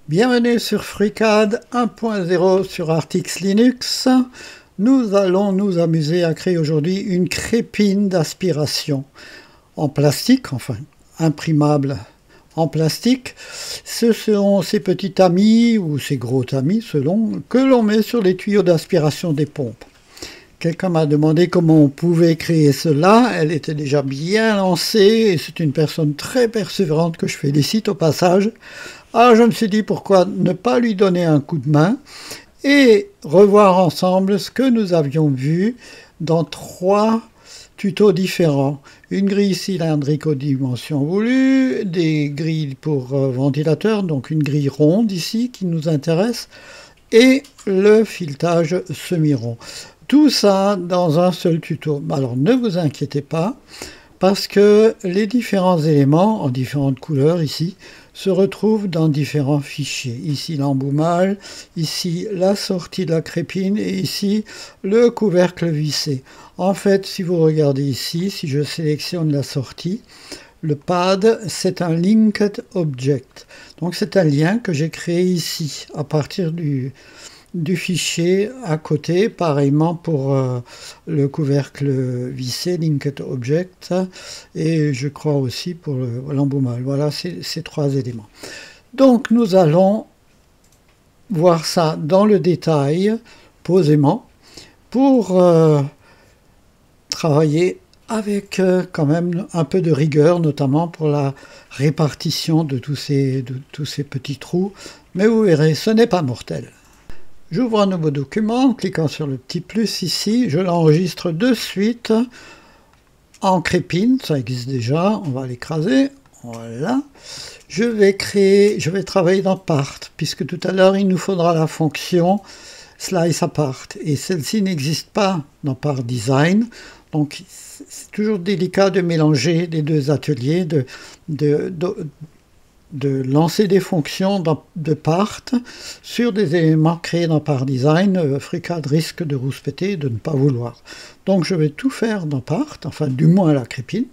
Bienvenue sur FreeCAD 1.0 sur Artix Linux. Nous allons nous amuser à créer aujourd'hui une crépine d'aspiration en plastique, enfin imprimable en plastique. Ce sont ces petits tamis ou ces gros tamis selon que l'on met sur les tuyaux d'aspiration des pompes. Quelqu'un m'a demandé comment on pouvait créer cela. Elle était déjà bien lancée et c'est une personne très persévérante que je félicite au passage. Alors je me suis dit pourquoi ne pas lui donner un coup de main et revoir ensemble ce que nous avions vu dans 3 tutos différents. Une grille cylindrique aux dimensions voulues, des grilles pour ventilateurs, donc une grille ronde ici qui nous intéresse, et le filetage semi-rond. Tout ça dans un seul tuto. Alors ne vous inquiétez pas, parce que les différents éléments, en différentes couleurs ici, se retrouvent dans différents fichiers. Ici l'emboumage, ici la sortie de la crépine et ici le couvercle vissé. En fait, si vous regardez ici, si je sélectionne la sortie, le pad, c'est un linked object. Donc c'est un lien que j'ai créé ici, à partir du fichier à côté, pareillement pour le couvercle vissé, linked object, et je crois aussi pour l'emboumage. Voilà ces 3 éléments. Donc nous allons voir ça dans le détail, posément, pour travailler avec quand même un peu de rigueur, notamment pour la répartition de tous ces petits trous. Mais vous verrez, ce n'est pas mortel. J'ouvre un nouveau document en cliquant sur le petit plus ici. Je l'enregistre de suite en crépine, ça existe déjà. On va l'écraser. Voilà. Je vais travailler dans Part, puisque tout à l'heure il nous faudra la fonction Slice Apart. Et celle-ci n'existe pas dans Part Design. Donc c'est toujours délicat de mélanger les 2 ateliers, de lancer des fonctions de Part sur des éléments créés dans Part Design. FreeCAD risque de rouspéter et de ne pas vouloir. Donc je vais tout faire dans Part, enfin du moins la crépine.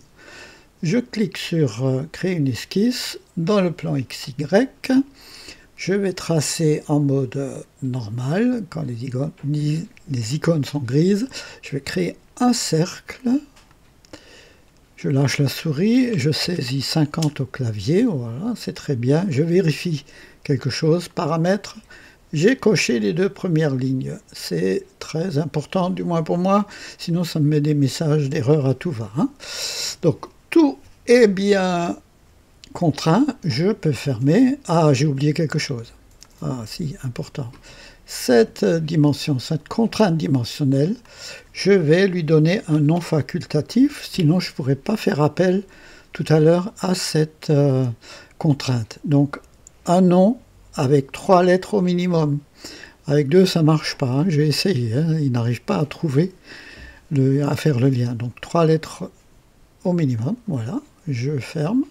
Je clique sur créer une esquisse dans le plan XY. Je vais tracer en mode normal quand les icônes sont grises. Je vais créer un cercle. Je lâche la souris, je saisis 50 au clavier, voilà, c'est très bien. Je vérifie quelque chose, paramètres. J'ai coché les 2 premières lignes. C'est très important, du moins pour moi, sinon ça me met des messages d'erreur à tout va. Hein. Donc, tout est bien contraint, je peux fermer. Ah, j'ai oublié quelque chose. Ah, si, important. Cette dimension, cette contrainte dimensionnelle, je vais lui donner un nom facultatif, sinon je ne pourrais pas faire appel tout à l'heure à cette contrainte. Donc un nom avec 3 lettres au minimum. Avec 2, ça ne marche pas, hein. J'ai essayé, hein. Il n'arrive pas à trouver, à faire le lien. Donc 3 lettres au minimum, voilà, je ferme.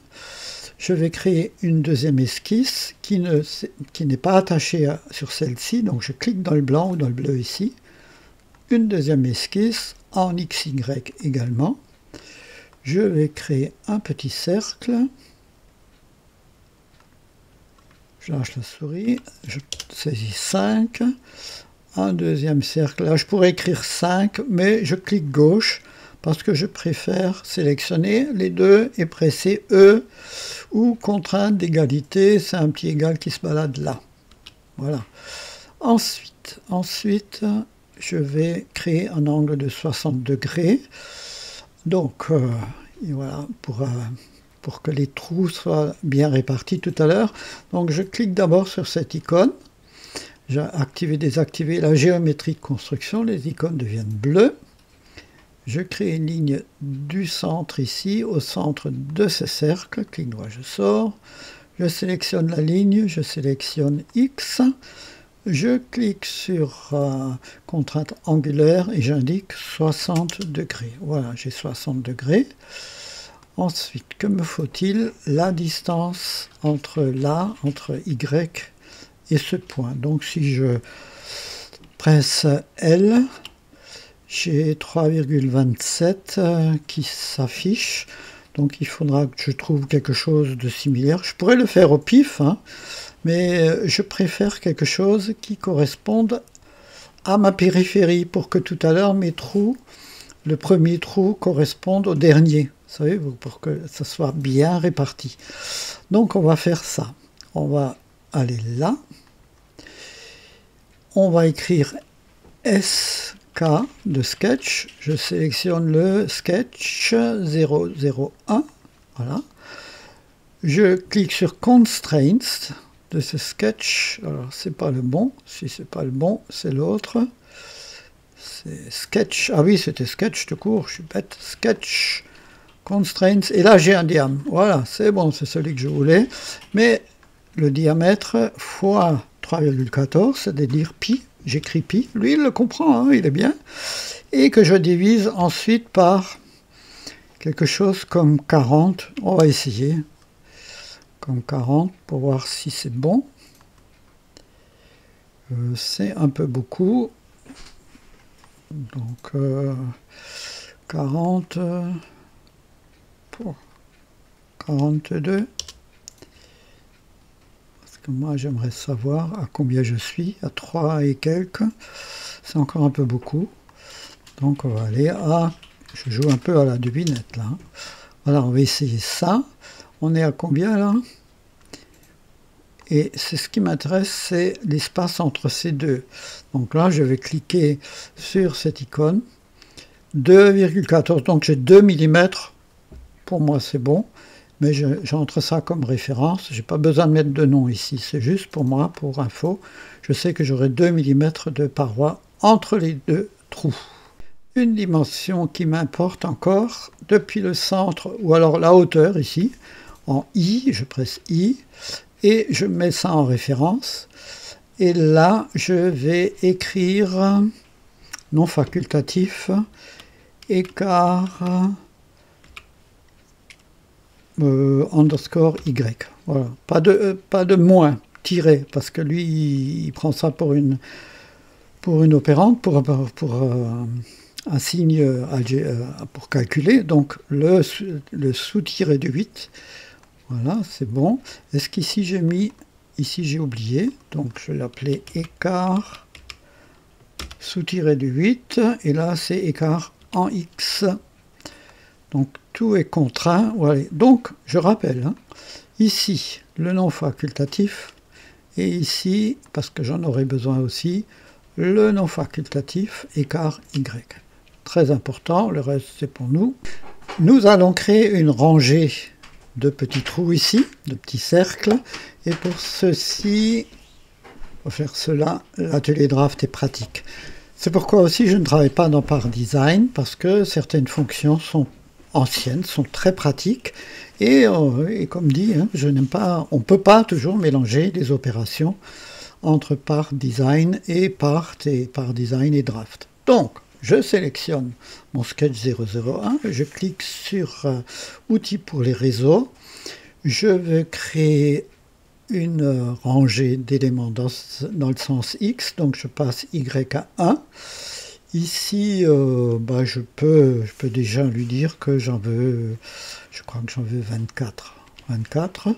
Je vais créer une deuxième esquisse qui n'est pas attachée sur celle-ci, donc je clique dans le blanc ou dans le bleu ici. Une deuxième esquisse en XY également. Je vais créer un petit cercle. Je lâche la souris, je saisis 5. Un deuxième cercle, là je pourrais écrire 5, mais je clique gauche parce que je préfère sélectionner les 2 et presser E ou contrainte d'égalité, c'est un petit égal qui se balade là. Voilà. Ensuite, je vais créer un angle de 60 degrés. Donc, voilà, pour que les trous soient bien répartis tout à l'heure. Donc, je clique d'abord sur cette icône. J'ai activé, désactivé la géométrie de construction. Les icônes deviennent bleues. Je crée une ligne du centre ici, au centre de ce cercle. Clic droit, je sors. Je sélectionne la ligne, je sélectionne X. Je clique sur contrainte angulaire et j'indique 60 degrés. Voilà, j'ai 60 degrés. Ensuite, que me faut-il? La distance entre Y et ce point. Donc si je presse L, j'ai 3,27 qui s'affiche. Donc il faudra que je trouve quelque chose de similaire. Je pourrais le faire au pif, hein, mais je préfère quelque chose qui corresponde à ma périphérie pour que tout à l'heure mes trous, le premier trou corresponde au dernier. Vous savez, pour que ça soit bien réparti. Donc on va faire ça. On va aller là. On va écrire SK de sketch. Je sélectionne le sketch 001. Voilà. Je clique sur Constraints de ce sketch. Alors, c'est pas le bon. Si c'est pas le bon, c'est l'autre. C'est sketch. Ah oui, c'était sketch tout court. Je suis bête. Sketch. Constraints. Et là, j'ai un diamètre. Voilà, c'est bon, c'est celui que je voulais. Mais le diamètre fois 3,14, c'est-à-dire pi. J'écris pi. Lui, il le comprend, hein, il est bien. Et que je divise ensuite par quelque chose comme 40. On va essayer. Comme 40 pour voir si c'est bon. C'est un peu beaucoup. Donc 40 pour 42. Parce que moi j'aimerais savoir à combien je suis. À 3 et quelques. C'est encore un peu beaucoup. Donc on va aller à... Je joue un peu à la devinette là. Voilà, on va essayer ça. On est à combien là? Et c'est ce qui m'intéresse, c'est l'espace entre ces deux. Donc là, je vais cliquer sur cette icône. 2,14, donc j'ai 2 mm. Pour moi, c'est bon. Mais j'entre ça comme référence. Je n'ai pas besoin de mettre de nom ici. C'est juste pour moi, pour info. Je sais que j'aurai 2 mm de paroi entre les deux trous. Une dimension qui m'importe encore, depuis le centre, ou alors la hauteur ici, en I, je presse I, et je mets ça en référence. Et là, je vais écrire non facultatif, écart underscore Y. Voilà. Pas de moins, tiré, parce que lui, il prend ça pour une opérante, pour un signe pour calculer. Donc le sous-tiré de 8. Voilà, c'est bon. Est-ce qu'ici j'ai mis... Ici j'ai oublié. Donc je vais l'appeler écart sous-tiré de 8. Et là c'est écart en X. Donc tout est contraint. Voilà. Donc je rappelle, hein, ici le non facultatif. Et ici, parce que j'en aurai besoin aussi, le non facultatif écart Y. Très important, le reste c'est pour nous. Nous allons créer une rangée de petits trous ici, de petits cercles, et pour ceci, pour faire cela, l'atelier draft est pratique. C'est pourquoi aussi je ne travaille pas dans Part Design, parce que certaines fonctions sont anciennes, sont très pratiques, et comme dit, hein, je n'aime pas, on ne peut pas toujours mélanger les opérations entre Part Design et Part Design et Draft. Donc, je sélectionne mon sketch 001, je clique sur Outils pour les réseaux, je vais créer une rangée d'éléments dans le sens X, donc je passe Y à 1. Ici, je peux déjà lui dire que j'en veux, je crois que j'en veux 24.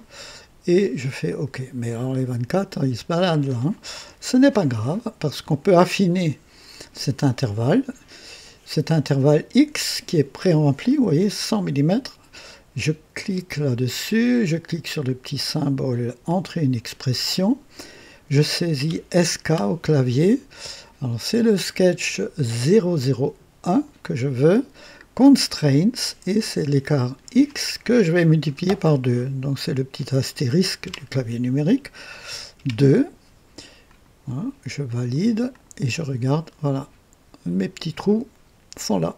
Et je fais OK. Mais alors les 24, ils se baladent là. Hein. Ce n'est pas grave, parce qu'on peut affiner cet intervalle X qui est pré-rempli, vous voyez, 100 mm. Je clique là-dessus, je clique sur le petit symbole Entrer une expression, je saisis SK au clavier. Alors c'est le sketch 001 que je veux, Constraints, et c'est l'écart X que je vais multiplier par 2. Donc c'est le petit astérisque du clavier numérique, 2. Voilà, je valide et je regarde, voilà, mes petits trous sont là.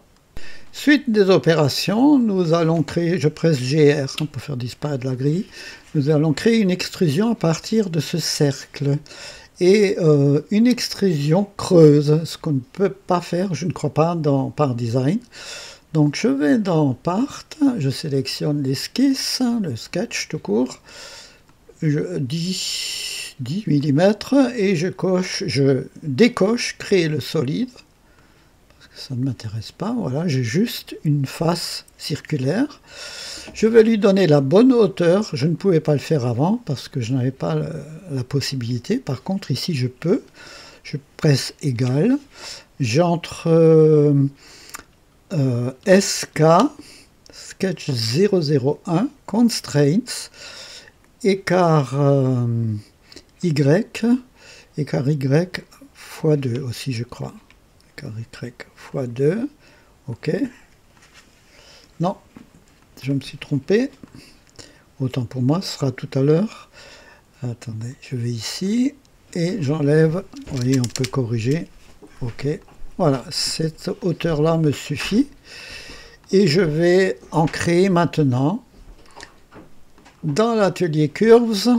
Suite des opérations, nous allons créer, je presse GR pour faire disparaître la grille, nous allons créer une extrusion à partir de ce cercle. Et une extrusion creuse, ce qu'on ne peut pas faire, je ne crois pas, dans Part Design. Donc je vais dans Part, je sélectionne l'esquisse, le sketch tout court, 10 mm, et je décoche créer le solide, parce que ça ne m'intéresse pas. Voilà, j'ai juste une face circulaire. Je vais lui donner la bonne hauteur. Je ne pouvais pas le faire avant parce que je n'avais pas la possibilité. Par contre, ici, je peux. Je presse égal. J'entre SK, Sketch 001, Constraints, écart Y, écart Y fois 2 aussi, je crois. Écart Y fois 2, ok. Non, je me suis trompé. Autant pour moi, ce sera tout à l'heure. Attendez, je vais ici et j'enlève. Vous voyez, on peut corriger. Ok. Voilà, cette hauteur-là me suffit. Et je vais en créer maintenant dans l'atelier Curves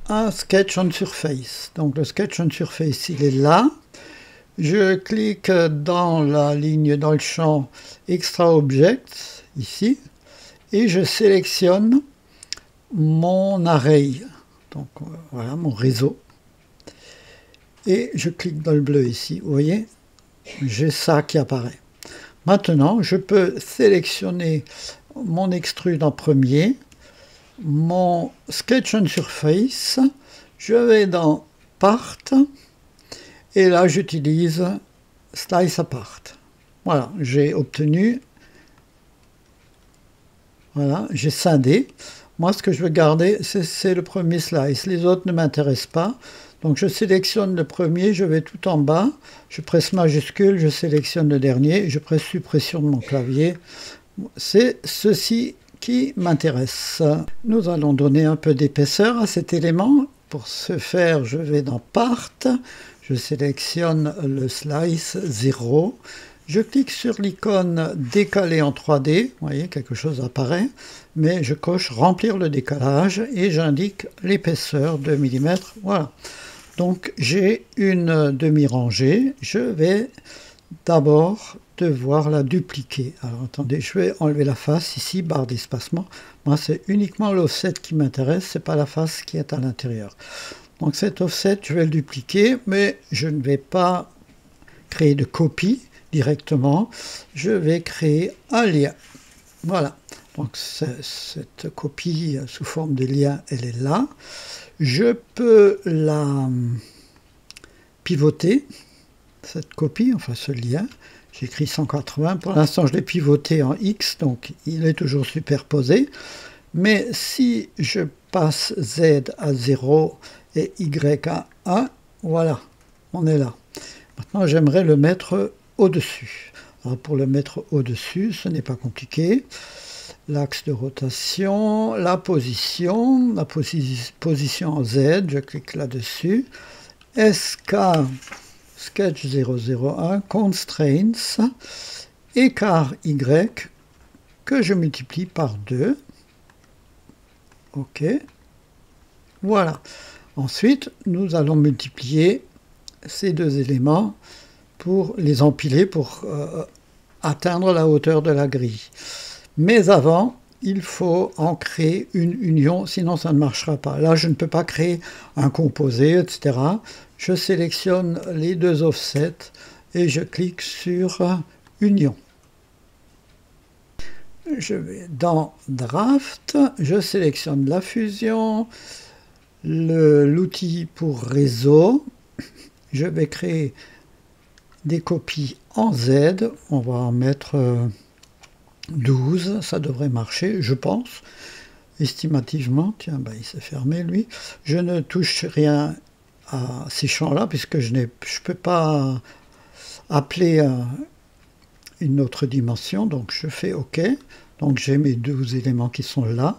un Sketch on Surface. Donc le Sketch on Surface, il est là. Je clique dans la ligne, dans le champ Extra Object, ici, et je sélectionne mon array. Donc voilà, mon réseau. Et je clique dans le bleu ici, vous voyez, j'ai ça qui apparaît. Maintenant, je peux sélectionner mon extrude en premier, mon Sketch on Surface, je vais dans Part, et là j'utilise Slice Apart. Voilà, j'ai obtenu, voilà, j'ai scindé. Moi, ce que je veux garder, c'est le premier slice. Les autres ne m'intéressent pas. Donc je sélectionne le premier, je vais tout en bas, je presse majuscule, je sélectionne le dernier, je presse suppression de mon clavier. C'est ceci qui m'intéresse. Nous allons donner un peu d'épaisseur à cet élément. Pour ce faire, je vais dans Part, je sélectionne le slice 0, je clique sur l'icône décaler en 3D, vous voyez, quelque chose apparaît, mais je coche remplir le décalage et j'indique l'épaisseur 2 mm, voilà. Donc j'ai une demi-rangée, je vais d'abord devoir la dupliquer. Alors attendez, je vais enlever la face ici, barre d'espacement. Moi c'est uniquement l'offset qui m'intéresse, c'est pas la face qui est à l'intérieur. Donc cet offset, je vais le dupliquer, mais je ne vais pas créer de copie directement, je vais créer un lien. Voilà, donc cette copie sous forme de lien, elle est là. Je peux la pivoter, cette copie, enfin ce lien. J'écris 180, pour l'instant je l'ai pivoté en X, donc il est toujours superposé. Mais si je passe Z à 0 et Y à 1, voilà, on est là. Maintenant j'aimerais le mettre au-dessus. Alors pour le mettre au-dessus, ce n'est pas compliqué. L'axe de rotation, la position en Z, je clique là-dessus. SK, Sketch 001, Constraints, écart Y, que je multiplie par 2. OK. Voilà. Ensuite, nous allons multiplier ces deux éléments pour les empiler, pour atteindre la hauteur de la grille. Mais avant, il faut en créer une union, sinon ça ne marchera pas. Là, je ne peux pas créer un composé, etc. Je sélectionne les deux offsets et je clique sur Union. Je vais dans Draft, je sélectionne la fusion, l'outil pour réseau. Je vais créer des copies en Z, on va en mettre 12, ça devrait marcher, je pense, estimativement. Tiens, ben, il s'est fermé, lui. Je ne touche rien à ces champs-là, puisque je ne peux pas appeler une autre dimension, donc je fais OK. Donc j'ai mes 12 éléments qui sont là.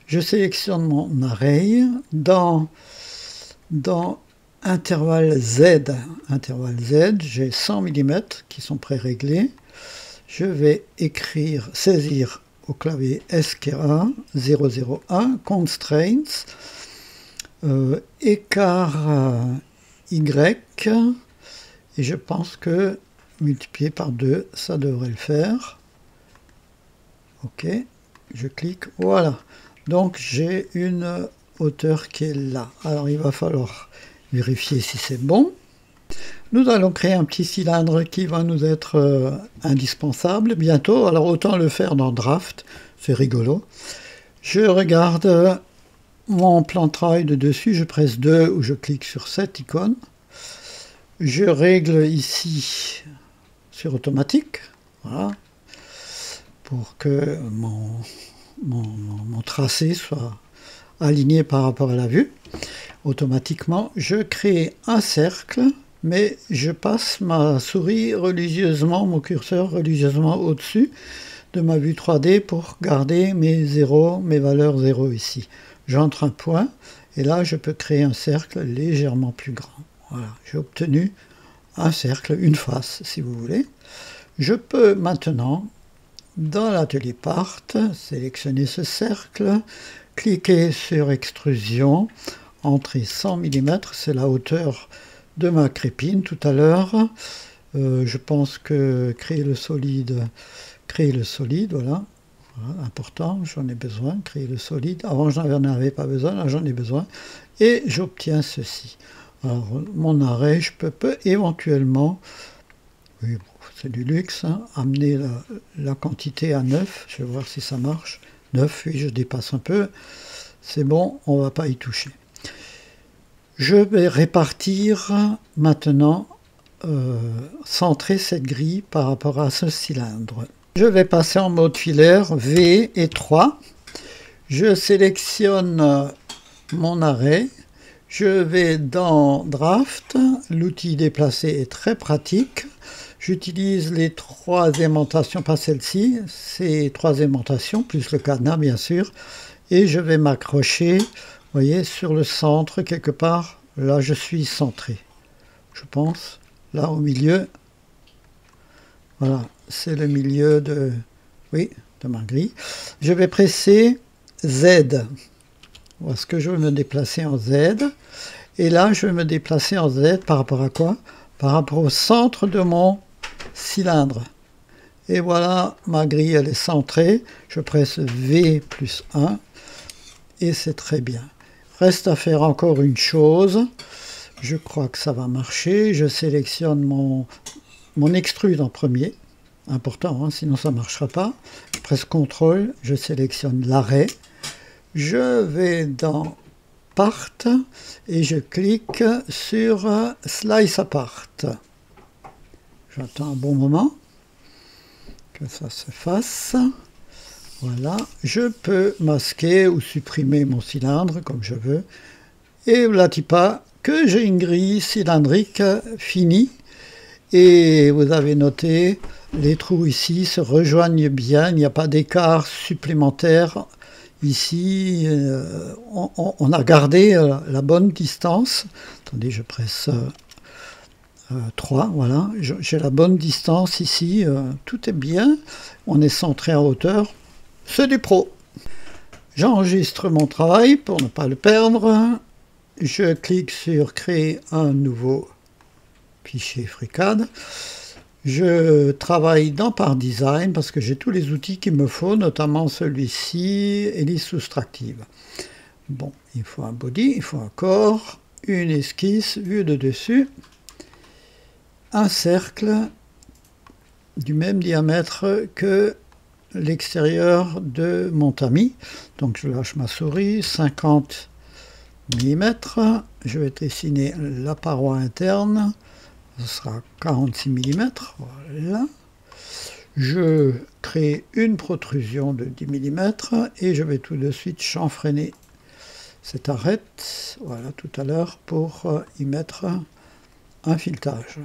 Je sélectionne mon array dans intervalle Z, j'ai 100 mm qui sont pré-réglés. Je vais saisir au clavier SK1 001, Constraints, écart Y, et je pense que multiplié par 2, ça devrait le faire. OK, je clique, voilà. Donc j'ai une hauteur qui est là. Alors il va falloir vérifier si c'est bon. Nous allons créer un petit cylindre qui va nous être indispensable bientôt. Alors autant le faire dans Draft, c'est rigolo. Je regarde mon plan de travail de dessus, je presse 2 ou je clique sur cette icône. Je règle ici sur automatique, voilà, pour que mon tracé soit aligné par rapport à la vue. Automatiquement, je crée un cercle, mais je passe ma souris religieusement, mon curseur religieusement au-dessus de ma vue 3D pour garder mes zéros, mes valeurs 0 ici. J'entre un point, et là je peux créer un cercle légèrement plus grand. Voilà, j'ai obtenu un cercle, une face si vous voulez. Je peux maintenant, dans l'atelier Part, sélectionner ce cercle, cliquer sur extrusion, entrer 100 mm, c'est la hauteur de ma crépine tout à l'heure. Je pense que créer le solide, voilà. Voilà, important, j'en ai besoin, créer le solide. Avant, je n'en avais pas besoin, là j'en ai besoin. Et j'obtiens ceci. Alors, mon arrêt, je peux éventuellement, oui, bon, c'est du luxe, hein, amener la quantité à 9. Je vais voir si ça marche. 9, oui, je dépasse un peu. C'est bon, on ne va pas y toucher. Je vais répartir maintenant, centrer cette grille par rapport à ce cylindre. Je vais passer en mode filaire V et 3. Je sélectionne mon arrêt. Je vais dans Draft. L'outil déplacer est très pratique. J'utilise les 3 aimentations, pas celle-ci, ces 3 aimentations, plus le cadenas bien sûr. Et je vais m'accrocher, vous voyez, sur le centre quelque part. Là, je suis centré, je pense. Là, au milieu, voilà, c'est le milieu de, oui, de ma grille. Je vais presser Z. Parce que je vais me déplacer en Z. Et là, je vais me déplacer en Z par rapport à quoi? Par rapport au centre de mon cylindre. Et voilà, ma grille, elle est centrée. Je presse V plus 1. Et c'est très bien. Reste à faire encore une chose. Je crois que ça va marcher. Je sélectionne mon extrude en premier. Important, hein, sinon ça ne marchera pas. Je presse CTRL, je sélectionne l'arrêt. Je vais dans Part et je clique sur Slice Apart. J'attends un bon moment que ça se fasse. Voilà, je peux masquer ou supprimer mon cylindre comme je veux. Et voilà pas que j'ai une grille cylindrique finie. Et vous avez noté, les trous ici se rejoignent bien, il n'y a pas d'écart supplémentaire. Ici, on a gardé la bonne distance. Attendez, je presse 3, voilà. J'ai la bonne distance ici, tout est bien. On est centré en hauteur. C'est du pro. J'enregistre mon travail pour ne pas le perdre. Je clique sur créer un nouveau fichier FreeCAD. Je travaille dans Part Design parce que j'ai tous les outils qu'il me faut, notamment celui-ci, hélice soustractive. Bon, il faut un body, il faut un corps, une esquisse vue de dessus, un cercle du même diamètre que l'extérieur de mon tamis. Donc je lâche ma souris, 50 mm. Je vais dessiner la paroi interne. Ce sera 46 mm, voilà. Je crée une protrusion de 10 mm et je vais tout de suite chanfreiner cette arête, voilà, tout à l'heure, pour y mettre un filetage.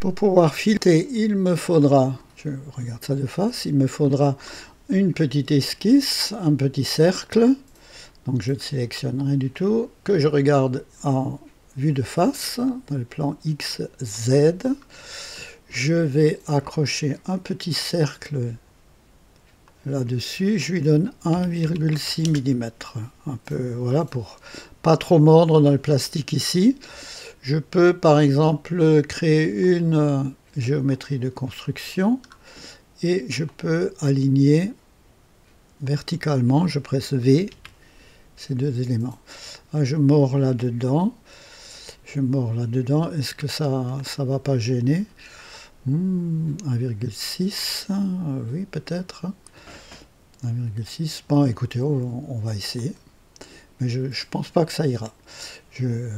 Pour pouvoir fileter, il me faudra, je regarde ça de face, il me faudra une petite esquisse, un petit cercle, donc je ne sélectionne rien du tout, que je regarde en vue de face, dans le plan XZ. Je vais accrocher un petit cercle là-dessus, je lui donne 1,6 mm, un peu, voilà, pour pas trop mordre dans le plastique ici. Je peux par exemple créer une géométrie de construction et je peux aligner verticalement, je presse V, ces deux éléments. Là, je mords là-dedans. Je mords là-dedans. Est-ce que ça va pas gêner? 1,6, oui peut-être. 1,6. Bon, écoutez, on va essayer. Mais je pense pas que ça ira. Je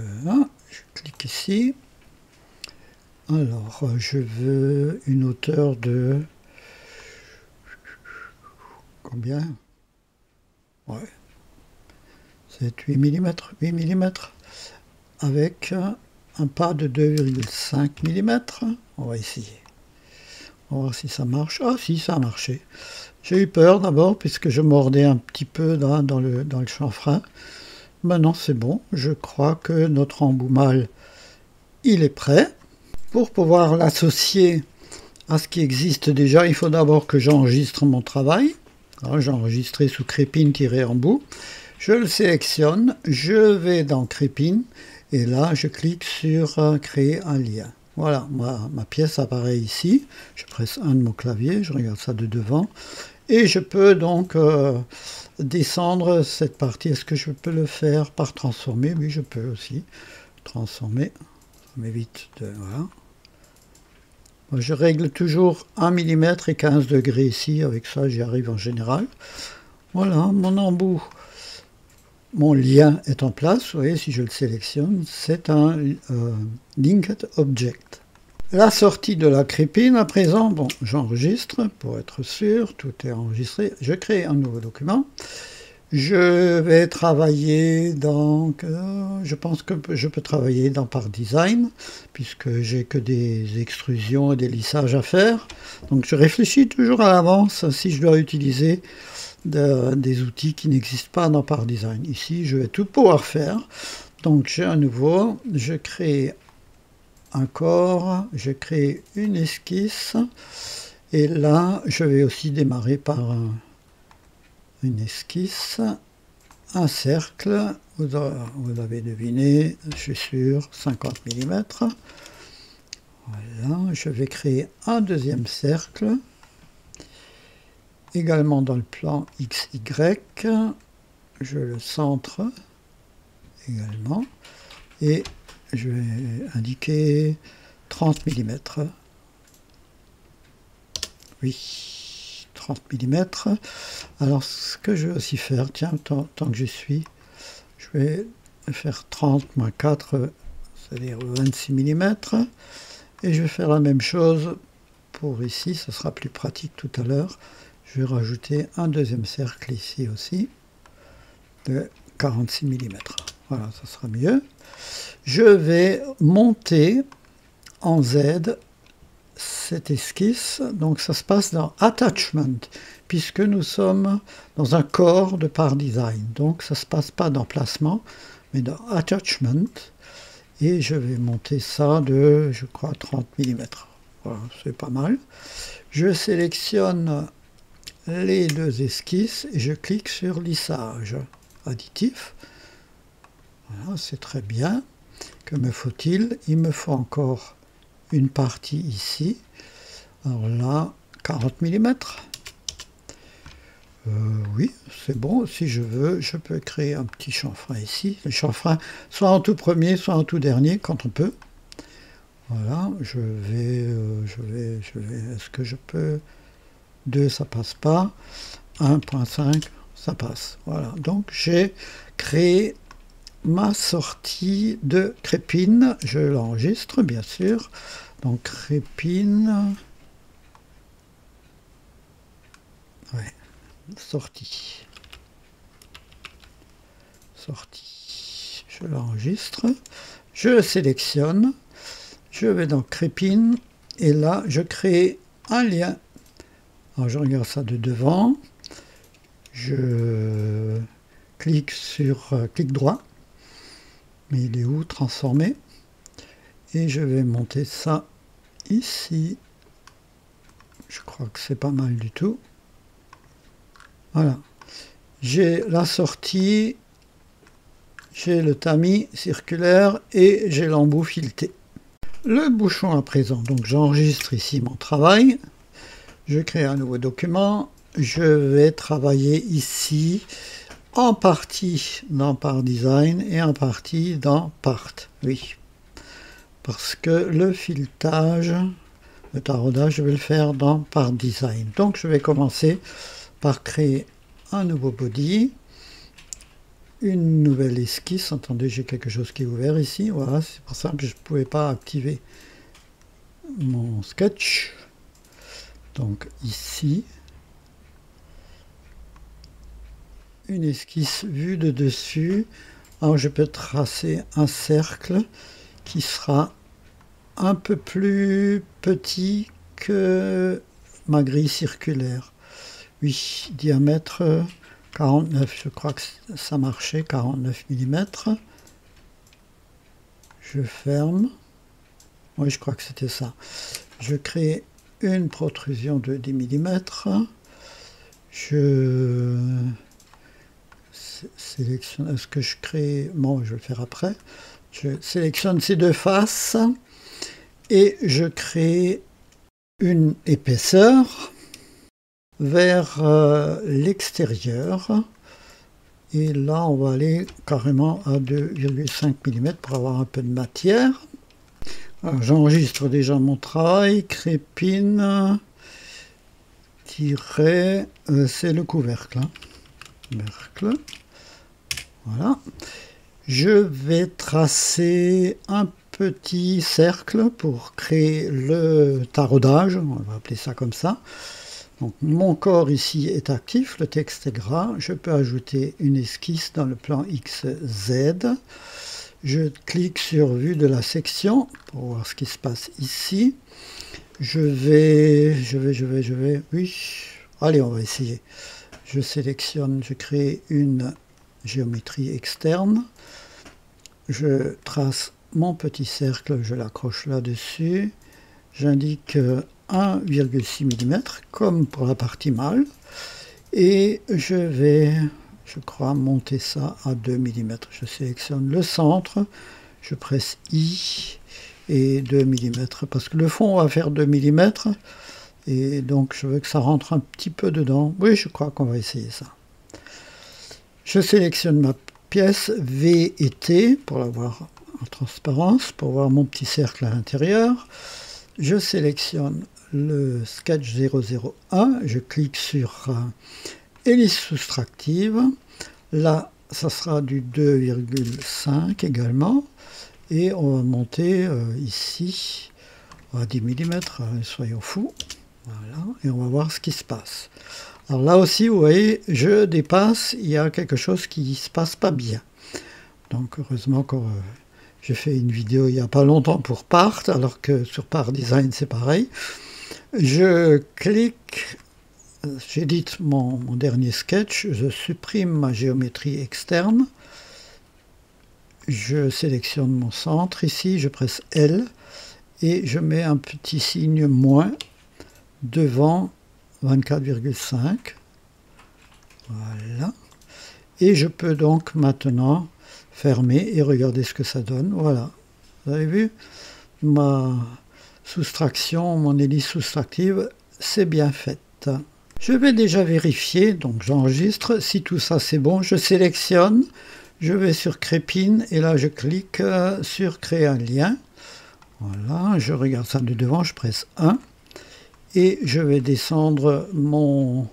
clique ici. Alors, je veux une hauteur de... Combien? Ouais. C'est 8 mm. 8 mm. Avec un pas de 2,5 mm. On va essayer. On va voir si ça marche. Ah si, ça a marché. J'ai eu peur d'abord puisque je mordais un petit peu dans le chanfrein. Maintenant c'est bon. Je crois que notre embout mâle, il est prêt. Pour pouvoir l'associer à ce qui existe déjà, il faut d'abord que j'enregistre mon travail. J'ai enregistré sous Crépine-embout. Je le sélectionne, je vais dans Crépine et là je clique sur créer un lien. Voilà, ma pièce apparaît ici. Je presse un de mon clavier, je regarde ça de devant. Et je peux donc descendre cette partie. Est-ce que je peux le faire par transformer? Oui, je peux aussi. Transformer, ça m'évite de... Voilà. Moi, je règle toujours 1 mm et 15 degrés ici. Avec ça, j'y arrive en général. Voilà, mon embout. Mon lien est en place, vous voyez, si je le sélectionne, c'est un Linked Object. La sortie de la crépine, à présent, bon, j'enregistre pour être sûr, tout est enregistré. Je crée un nouveau document. Je vais travailler dans... je pense que je peux travailler dans Part Design, puisque j'ai que des extrusions et des lissages à faire. Donc je réfléchis toujours à l'avance si je dois utiliser des outils qui n'existent pas dans Part Design. Ici, je vais tout pouvoir faire. Donc, j'ai un nouveau, je crée un corps, je crée une esquisse, et là, je vais aussi démarrer par une esquisse, un cercle, vous avez deviné, je suis sûr, 50 mm. Voilà, je vais créer un deuxième cercle, également dans le plan XY, je le centre également, et je vais indiquer 30 mm. Oui, 30 mm. Alors, ce que je vais aussi faire, tiens, tant que je suis, je vais faire 30 moins 4, c'est-à-dire 26 mm, et je vais faire la même chose pour ici, ce sera plus pratique tout à l'heure. Je vais rajouter un deuxième cercle ici aussi, de 46 mm. Voilà, ça sera mieux. Je vais monter en Z cette esquisse. Donc ça se passe dans Attachment, puisque nous sommes dans un corps de Part Design. Donc ça ne se passe pas dans Placement, mais dans Attachment. Et je vais monter ça de, je crois, 30 mm. Voilà, c'est pas mal. Je sélectionne les deux esquisses et je clique sur lissage additif. Voilà, c'est très bien. Que me faut-il? Il me faut encore une partie ici. Alors là, 40 mm. Oui, c'est bon. Si je veux, je peux créer un petit chanfrein ici. Le chanfrein, soit en tout premier, soit en tout dernier, quand on peut. Voilà, je vais, est-ce que je peux? 2, ça passe pas. 1.5, ça passe. Voilà, donc j'ai créé ma sortie de Crépine. Je l'enregistre, bien sûr. Donc Crépine. Ouais, sortie. Sortie. Je l'enregistre. Je le sélectionne. Je vais dans Crépine. Et là, je crée un lien. Alors, je regarde ça de devant. Je clique sur clic droit. Mais il est où? Transformer. Et je vais monter ça ici. Je crois que c'est pas mal du tout. Voilà. J'ai la sortie, j'ai le tamis circulaire et j'ai l'embout fileté. Le bouchon à présent. Donc j'enregistre ici mon travail. Je crée un nouveau document. Je vais travailler ici en partie dans Part Design et en partie dans Part. Oui, parce que le filetage, le taraudage, je vais le faire dans Part Design. Donc je vais commencer par créer un nouveau body, une nouvelle esquisse. Attendez, j'ai quelque chose qui est ouvert ici. Voilà, c'est pour ça que je ne pouvais pas activer mon sketch. Donc ici, une esquisse vue de dessus. Alors je peux tracer un cercle qui sera un peu plus petit que ma grille circulaire. Oui, diamètre 49, je crois que ça marchait, 49 mm. Je ferme. Oui, je crois que c'était ça. Je crée une protrusion de 10 mm. Je sélectionne, est-ce que je crée, bon, je vais le faire après. Je sélectionne ces deux faces et je crée une épaisseur vers l'extérieur. Et là, on va aller carrément à 2,5 mm pour avoir un peu de matière. J'enregistre déjà mon travail. Crépine, c'est le couvercle. Hein. Couvercle. Voilà. Je vais tracer un petit cercle pour créer le taraudage. On va appeler ça comme ça. Donc, mon corps ici est actif, le texte est gras. Je peux ajouter une esquisse dans le plan XZ. Je clique sur vue de la section pour voir ce qui se passe ici. Je vais, oui, allez, on va essayer. Je sélectionne, je crée une géométrie externe. Je trace mon petit cercle, je l'accroche là-dessus. J'indique 1,6 mm, comme pour la partie mâle. Et je vais, je crois, monter ça à 2 mm. Je sélectionne le centre, je presse I et 2 mm, parce que le fond va faire 2 mm. Et donc je veux que ça rentre un petit peu dedans. Oui, je crois qu'on va essayer ça. Je sélectionne ma pièce V et T pour l'avoir en transparence, pour voir mon petit cercle à l'intérieur. Je sélectionne le sketch 001, je clique sur hélice soustractive. Là, ça sera du 2,5 également. Et on va monter ici à 10 mm, soyons fous. Voilà, et on va voir ce qui se passe. Alors là aussi, vous voyez, je dépasse, il y a quelque chose qui ne se passe pas bien. Donc heureusement que j'ai fait une vidéo il n'y a pas longtemps pour Part, alors que sur Part Design c'est pareil. Je clique, j'édite mon dernier sketch, je supprime ma géométrie externe. Je sélectionne mon centre ici, je presse L et je mets un petit signe moins devant 24,5. Voilà. Et je peux donc maintenant fermer et regarder ce que ça donne. Voilà. Vous avez vu, ma soustraction, mon hélice soustractive, c'est bien faite. Je vais déjà vérifier, donc j'enregistre. Si tout ça c'est bon, je sélectionne, je vais sur Crépine et là je clique sur créer un lien. Voilà, je regarde ça de devant, je presse 1 et je vais descendre mon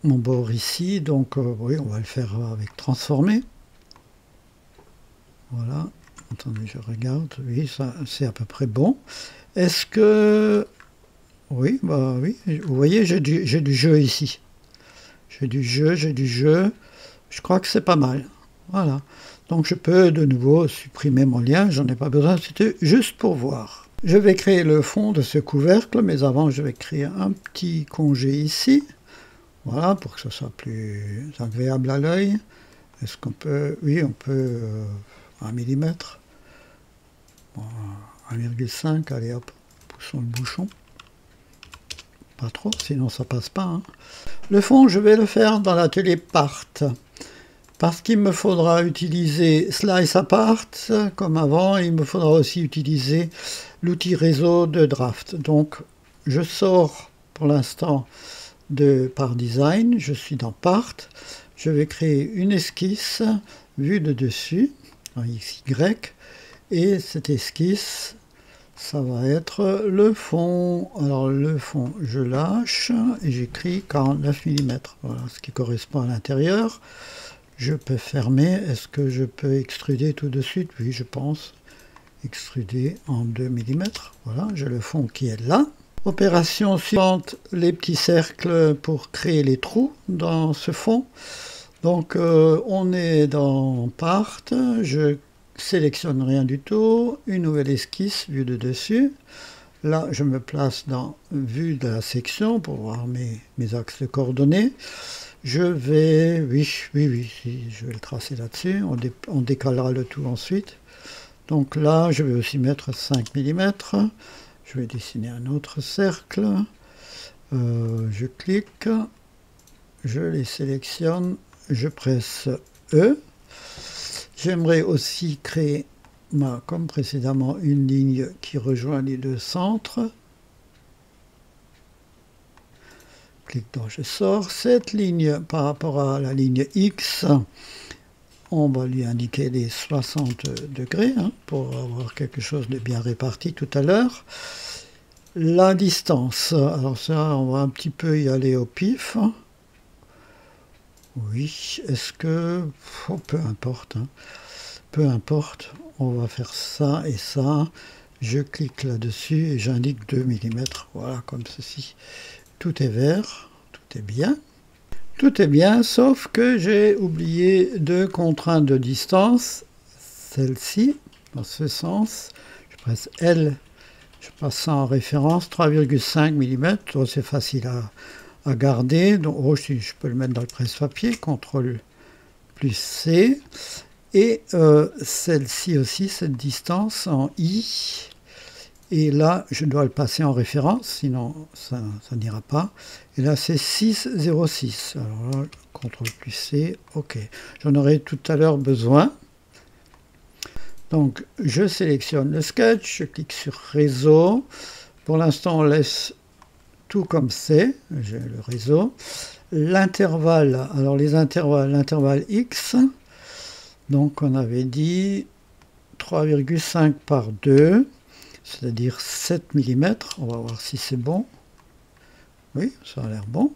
bord ici. Donc oui, on va le faire avec transformer. Voilà. Attendez, je regarde. Oui, ça c'est à peu près bon. Est-ce que... Oui, bah oui. Vous voyez, j'ai du jeu ici. J'ai du jeu. Je crois que c'est pas mal. Voilà. Donc je peux de nouveau supprimer mon lien. J'en ai pas besoin. C'était juste pour voir. Je vais créer le fond de ce couvercle. Mais avant, je vais créer un petit congé ici. Voilà, pour que ce soit plus agréable à l'œil. Est-ce qu'on peut... Oui, on peut... 1 mm. Bon, 1,5, allez hop, poussons le bouchon. Pas trop, sinon ça passe pas. Hein. Le fond, je vais le faire dans l'atelier Part. Parce qu'il me faudra utiliser Slice Apart, comme avant, et il me faudra aussi utiliser l'outil réseau de Draft. Donc, je sors pour l'instant de Part Design, je suis dans Part. Je vais créer une esquisse vue de dessus, en XY, Et cette esquisse, ça va être le fond. Alors le fond, je lâche et j'écris 49 mm. Voilà ce qui correspond à l'intérieur. Je peux fermer. Est-ce que je peux extruder tout de suite? Oui, je pense. Extruder en 2 mm. Voilà, j'ai le fond qui est là. Opération suivante, les petits cercles pour créer les trous dans ce fond. Donc on est dans Part, je sélectionne rien du tout, une nouvelle esquisse vue de dessus. Là je me place dans vue de la section pour voir mes axes de coordonnées. Je vais, oui, je vais le tracer là-dessus, on décalera le tout ensuite. Donc là je vais aussi mettre 5 mm, je vais dessiner un autre cercle, je clique, je les sélectionne, je presse E. J'aimerais aussi créer, comme précédemment, une ligne qui rejoint les deux centres. Clique dans je sors. Cette ligne par rapport à la ligne X, on va lui indiquer les 60 degrés pour avoir quelque chose de bien réparti tout à l'heure. La distance, alors ça on va un petit peu y aller au pif. Oui, est-ce que... Oh, peu importe, peu importe, on va faire ça et ça. Je clique là-dessus et j'indique 2 mm, voilà, comme ceci. Tout est vert, tout est bien. Tout est bien, sauf que j'ai oublié deux contraintes de distance. Celle-ci, dans ce sens, je presse L, je passe ça en référence, 3,5 mm, c'est facile à garder. Donc, je peux le mettre dans le presse-papier, CTRL plus C. Et celle-ci aussi, cette distance en I. Et là, je dois le passer en référence, sinon ça n'ira pas. Et là, c'est 6,06. Alors là, CTRL plus C, OK. J'en aurai tout à l'heure besoin. Donc, je sélectionne le sketch, je clique sur réseau. Pour l'instant, on laisse tout comme c'est, j'ai le réseau. L'intervalle, alors les intervalles, l'intervalle X, donc on avait dit 3,5 par 2, c'est-à-dire 7 mm, on va voir si c'est bon. Oui, ça a l'air bon.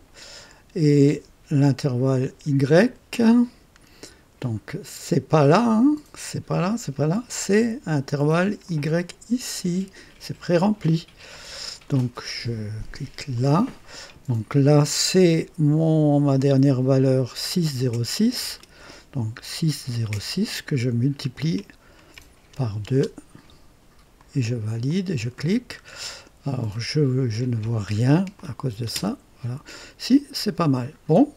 Et l'intervalle Y, donc c'est pas là, c'est pas là, c'est pas là, c'est intervalle Y ici, c'est pré-rempli. Donc je clique là, donc là c'est ma dernière valeur 6,06, donc 6,06 que je multiplie par 2 et je valide et je clique. Alors je ne vois rien à cause de ça, voilà. Si, c'est pas mal. Bon,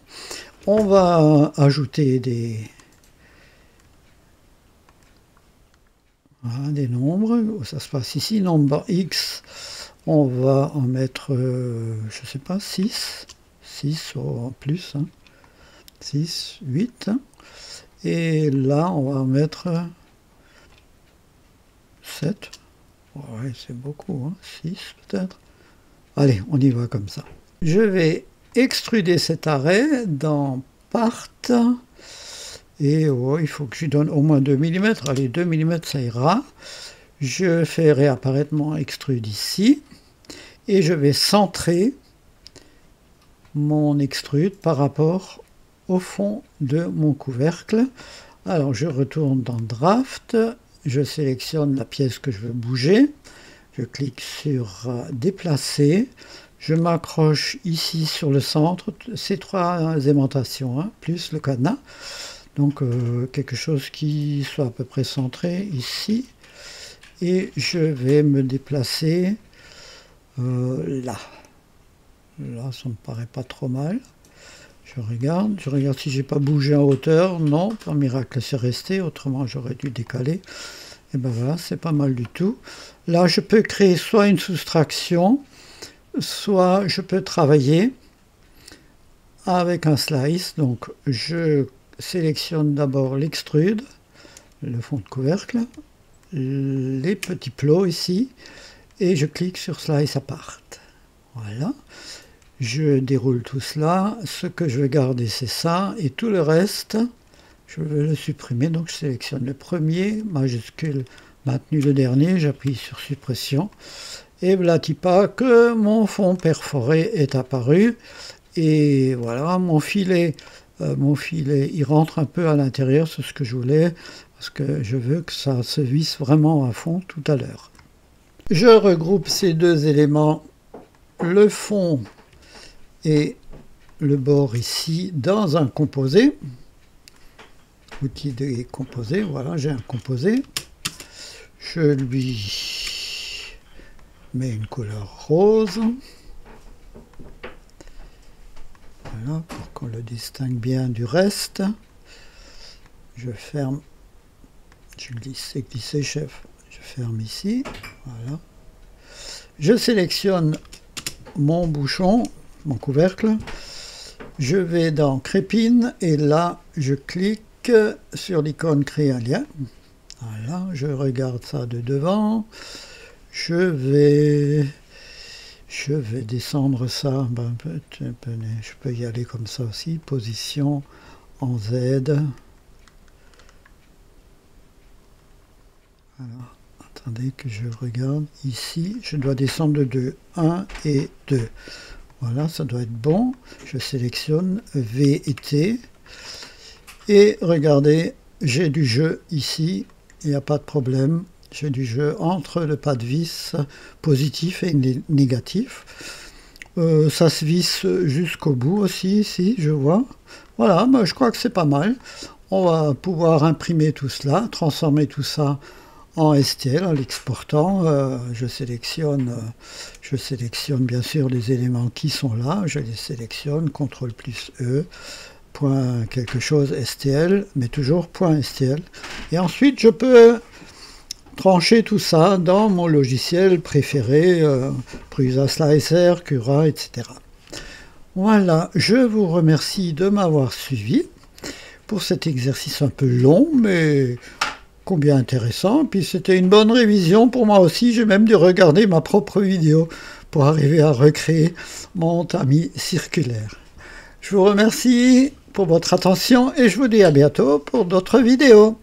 on va ajouter des nombres, ça se passe ici, nombre X. On va en mettre, je sais pas, 6 en plus, 6, 8. Et là, on va en mettre 7. Ouais, c'est beaucoup, 6 peut-être. Allez, on y va comme ça. Je vais extruder cet arrêt dans Part. Et il faut que je lui donne au moins 2 mm. Allez, 2 mm, ça ira. Je fais réapparaître mon extrude ici. Et je vais centrer mon extrude par rapport au fond de mon couvercle. Alors je retourne dans Draft, je sélectionne la pièce que je veux bouger, je clique sur déplacer, je m'accroche ici sur le centre, ces trois aimantations, plus le cadenas, donc quelque chose qui soit à peu près centré ici, et je vais me déplacer là. Là, ça me paraît pas trop mal. Je regarde si j'ai pas bougé en hauteur. Non, par miracle, c'est resté. Autrement, j'aurais dû décaler. Et ben voilà, c'est pas mal du tout. Là, je peux créer soit une soustraction, soit je peux travailler avec un slice. Donc, je sélectionne d'abord l'extrude, le fond de couvercle, les petits plots ici, et je clique sur Slice Apart. Voilà. Je déroule tout cela. Ce que je vais garder, c'est ça. Et tout le reste, je vais le supprimer. Donc, je sélectionne le premier, majuscule maintenu le dernier, j'appuie sur suppression. Et voilà pas que mon fond perforé est apparu. Et voilà, mon filet, il rentre un peu à l'intérieur, c'est ce que je voulais, parce que je veux que ça se visse vraiment à fond tout à l'heure. Je regroupe ces deux éléments, le fond et le bord ici, dans un composé. Outil de composé, voilà, j'ai un composé. Je lui mets une couleur rose. Voilà, pour qu'on le distingue bien du reste. Je ferme, je glisse, chef. Je ferme ici, voilà. Je sélectionne mon bouchon, mon couvercle. Je vais dans Crépine et là, je clique sur l'icône créer un lien. Voilà, je regarde ça de devant. Je vais descendre ça. Je peux y aller comme ça aussi. Position en Z. Alors, attendez que je regarde. Ici, je dois descendre de 2. 1 et 2. Voilà, ça doit être bon. Je sélectionne V et T. Et regardez, j'ai du jeu ici. Il n'y a pas de problème. J'ai du jeu entre le pas de vis positif et négatif. Ça se visse jusqu'au bout aussi, ici, je vois. Voilà, bah, je crois que c'est pas mal. On va pouvoir imprimer tout cela, transformer tout ça en STL en l'exportant. Je sélectionne bien sûr les éléments qui sont là. Je les sélectionne, CTRL plus E, point quelque chose STL, mais toujours point STL. Et ensuite, je peux trancher tout ça dans mon logiciel préféré, Prusa Slicer, Cura, etc. Voilà, je vous remercie de m'avoir suivi pour cet exercice un peu long, mais combien intéressant. Puis c'était une bonne révision pour moi aussi. J'ai même dû regarder ma propre vidéo pour arriver à recréer mon tamis circulaire. Je vous remercie pour votre attention et je vous dis à bientôt pour d'autres vidéos.